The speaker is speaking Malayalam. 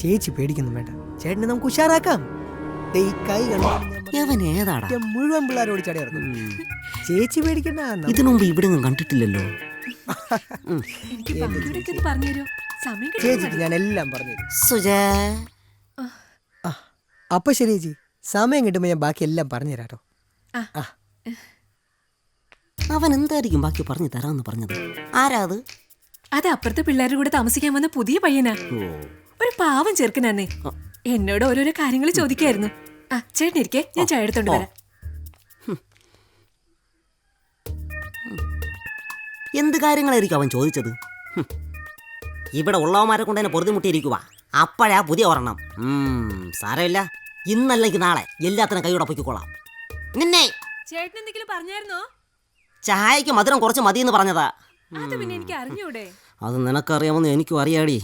ചേച്ചി പേടിക്കുന്നു വേണ്ട, ചേട്ടനെ നമുക്ക് ഉഷാറാക്കാം. ദേ ഈ കൈ ഏതാടാ മുഴുവൻ പിള്ളേരോട് ചടി ഇറക്കും. ചേച്ചി പേടിക്കണ്ട. ഇതിനു മുമ്പ് ഇവിടെ ഒന്നും കണ്ടിട്ടില്ലല്ലോ. ചേച്ചിക്ക് ഞാൻ എല്ലാം പറഞ്ഞു. സുജാ അപ്പൊ ശരി ചേച്ചി, സമയം കിട്ടുമ്പോ ഞാൻ ബാക്കി എല്ലാം പറഞ്ഞു തരാട്ടോ. അവൻ എന്തായിരിക്കും ബാക്കി പറഞ്ഞു തരാന്ന് പറഞ്ഞത്? ആരാ അത്? അത് അപ്പുറത്തെ പിള്ളേരുടെ കൂടെ താമസിക്കാൻ വന്ന പുതിയ പയ്യനാ. ഒരു പാവം ചെറുക്കനാന്നേ. എന്നോട് ഓരോരോ കാര്യങ്ങൾ ചോദിക്കായിരുന്നു. ചേട്ടൻ ഇരിക്കേ, ഞാൻ ചായ എടുത്തോണ്ട് വരാം. എന്ത് കാര്യങ്ങളായിരിക്കും അവൻ ചോദിച്ചത്? ഇവിടെ ഉള്ളവന്മാരെ കൊണ്ട് തന്നെ പൊറുതിമുട്ടിയിരിക്കുക. അപ്പോഴാ പുതിയ ഒരെണ്ണം. സാരമില്ല, ഇന്നല്ലെങ്കിൽ നാളെ എല്ലാത്തിനും കൈയോടെ പൊയ്ക്കൊള്ളാം. നിന്നെ ചേട്ടൻ എന്തെങ്കിലും പറഞ്ഞായിരുന്നോ? ചായക്ക് മധുരം കുറച്ച് മതിയെന്ന് പറഞ്ഞതാ. അത് പിന്നെ എനിക്ക് അറിഞ്ഞൂടെ? അത് നിനക്കറിയാമെന്ന് എനിക്കും അറിയാടി.